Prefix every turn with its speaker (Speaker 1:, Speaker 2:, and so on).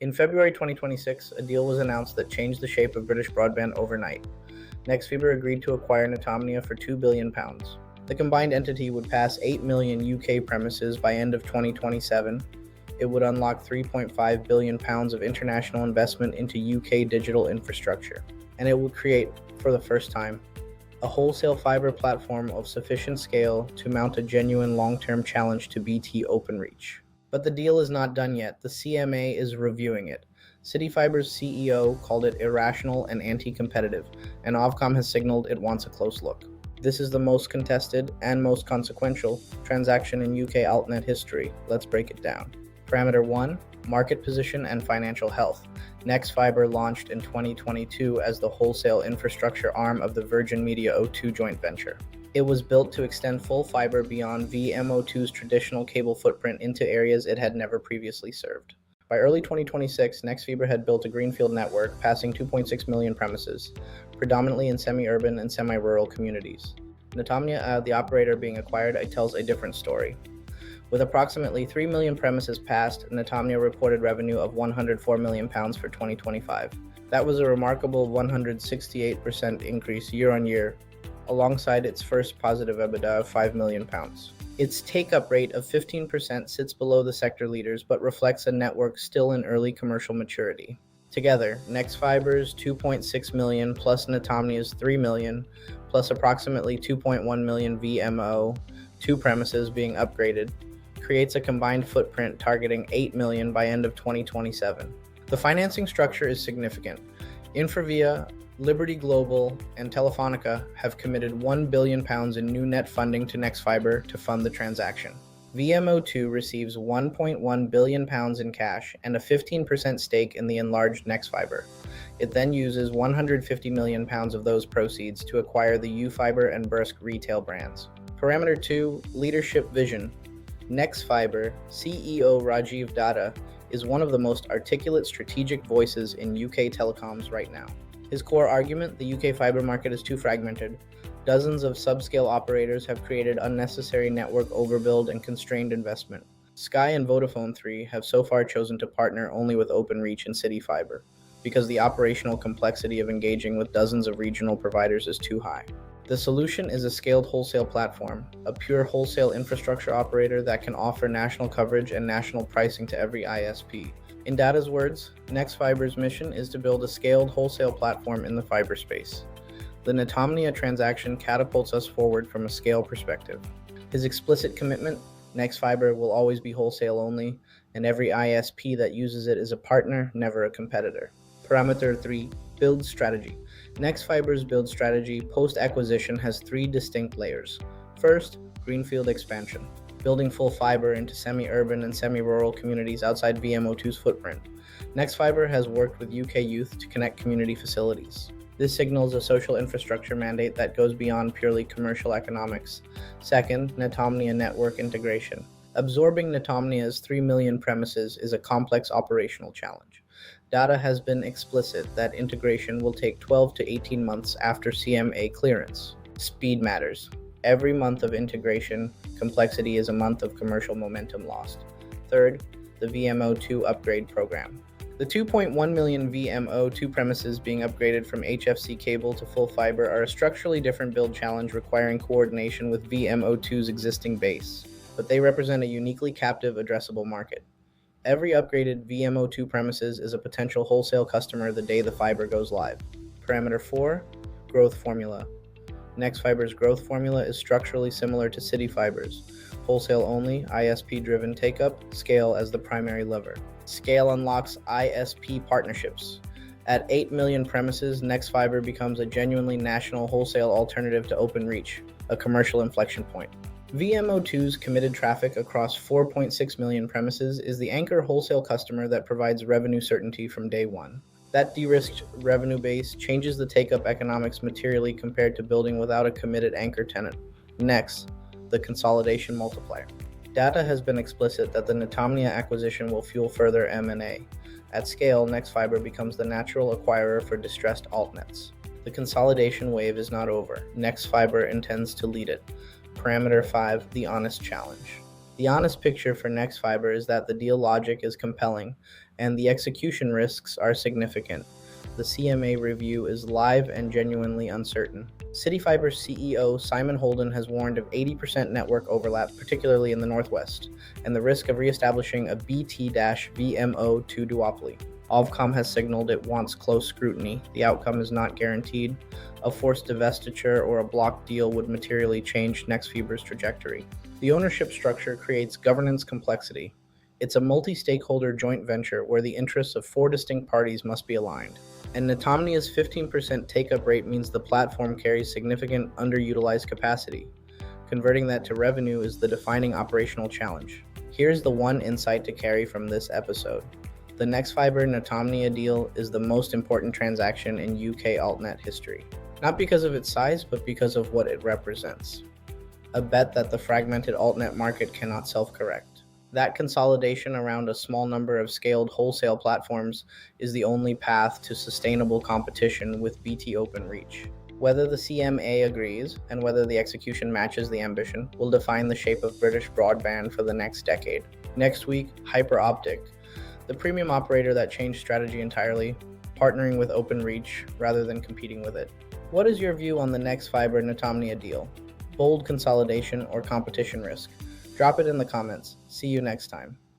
Speaker 1: In February 2026, a deal was announced that changed the shape of British broadband overnight. Nexfibre agreed to acquire Netomnia for £2 billion. The combined entity would pass 8 million UK premises by end of 2027. It would unlock £3.5 billion of international investment into UK digital infrastructure, and it would create, for the first time, a wholesale fibre platform of sufficient scale to mount a genuine long-term challenge to BT Openreach. But the deal is not done yet. The CMA is reviewing it. CityFibre's CEO called it irrational and anti-competitive, and Ofcom has signaled it wants a close look. This is the most contested and most consequential transaction in UK Altnet history. Let's break it down. Parameter 1. Market position and financial health. Nexfibre launched in 2022 as the wholesale infrastructure arm of the Virgin Media O2 joint venture. It was built to extend full fibre beyond VMO2's traditional cable footprint into areas it had never previously served. By early 2026, Nexfibre had built a greenfield network passing 2.6 million premises, predominantly in semi-urban and semi-rural communities. Netomnia, the operator being acquired, tells a different story. With approximately 3 million premises passed, Netomnia reported revenue of £104 million for 2025. That was a remarkable 168% increase year-on-year, alongside its first positive EBITDA of £5 million. Its take-up rate of 15% sits below the sector leaders but reflects a network still in early commercial maturity. Together, Nexfibre's 2.6 million plus Netomnia's 3 million plus approximately 2.1 million VMO2 premises being upgraded creates a combined footprint targeting 8 million by end of 2027. The financing structure is significant. Infravia, Liberty Global, and Telefonica have committed £1 billion in new net funding to Nexfibre to fund the transaction. VMO2 receives £1.1 billion in cash and a 15% stake in the enlarged Nexfibre. It then uses £150 million of those proceeds to acquire the UFibre and Bursk retail brands. Parameter 2. Leadership vision. Nexfibre CEO Rajiv Datta is one of the most articulate strategic voices in UK telecoms right now. His core argument: the UK fibre market is too fragmented. Dozens of subscale operators have created unnecessary network overbuild and constrained investment. Sky and Vodafone 3 have so far chosen to partner only with Openreach and CityFibre because the operational complexity of engaging with dozens of regional providers is too high. The solution is a scaled wholesale platform, a pure wholesale infrastructure operator that can offer national coverage and national pricing to every ISP. In Datta's words, Nexfibre's mission is to build a scaled wholesale platform in the fiber space. The Netomnia transaction catapults us forward from a scale perspective. His explicit commitment: Nexfibre will always be wholesale only, and every ISP that uses it is a partner, never a competitor. Parameter 3. Build strategy. Nexfibre's build strategy post-acquisition has 3 distinct layers. First, greenfield expansion, building full fiber into semi-urban and semi-rural communities outside VMO2's footprint. Nexfibre has worked with UK youth to connect community facilities. This signals a social infrastructure mandate that goes beyond purely commercial economics. Second, Netomnia network integration. Absorbing Netomnia's 3 million premises is a complex operational challenge. Datta has been explicit that integration will take 12 to 18 months after CMA clearance. Speed matters. Every month of integration complexity is a month of commercial momentum lost. Third, the VMO2 upgrade program. The 2.1 million VMO2 premises being upgraded from HFC cable to full fiber are a structurally different build challenge requiring coordination with VMO2's existing base, but they represent a uniquely captive addressable market. Every upgraded VMO2 premises is a potential wholesale customer the day the fiber goes live. Parameter 4. Growth formula. Nexfibre's growth formula is structurally similar to CityFibre's. Wholesale-only, ISP-driven take-up, scale as the primary lever. Scale unlocks ISP partnerships. At 8 million premises, Nexfibre becomes a genuinely national wholesale alternative to Openreach, a commercial inflection point. VMO2's committed traffic across 4.6 million premises is the anchor wholesale customer that provides revenue certainty from day one. That de-risked revenue base changes the take-up economics materially compared to building without a committed anchor tenant. Next, the consolidation multiplier. Datta has been explicit that the Netomnia acquisition will fuel further M&A. At scale, Nexfibre becomes the natural acquirer for distressed altnets. The consolidation wave is not over. Nexfibre intends to lead it. Parameter 5. The honest challenge. The honest picture for Nexfibre is that the deal logic is compelling and the execution risks are significant. The CMA review is live and genuinely uncertain. CityFibre's CEO Simon Holden has warned of 80% network overlap, particularly in the Northwest, and the risk of reestablishing a BT-VMO2 duopoly. Ofcom has signaled it wants close scrutiny. The outcome is not guaranteed. A forced divestiture or a block deal would materially change Nexfibre's trajectory. The ownership structure creates governance complexity. It's a multi-stakeholder joint venture where the interests of 4 distinct parties must be aligned. And Netomnia's 15% take-up rate means the platform carries significant underutilized capacity. Converting that to revenue is the defining operational challenge. Here's the one insight to carry from this episode. The Nexfibre Netomnia deal is the most important transaction in UK Altnet history. Not because of its size, but because of what it represents. A bet that the fragmented Altnet market cannot self-correct. That consolidation around a small number of scaled wholesale platforms is the only path to sustainable competition with BT Openreach. Whether the CMA agrees and whether the execution matches the ambition will define the shape of British broadband for the next decade. Next week, Hyperoptic, the premium operator that changed strategy entirely, partnering with Openreach rather than competing with it. What is your view on the Nexfibre Netomnia deal? Bold consolidation or competition risk? Drop it in the comments. See you next time.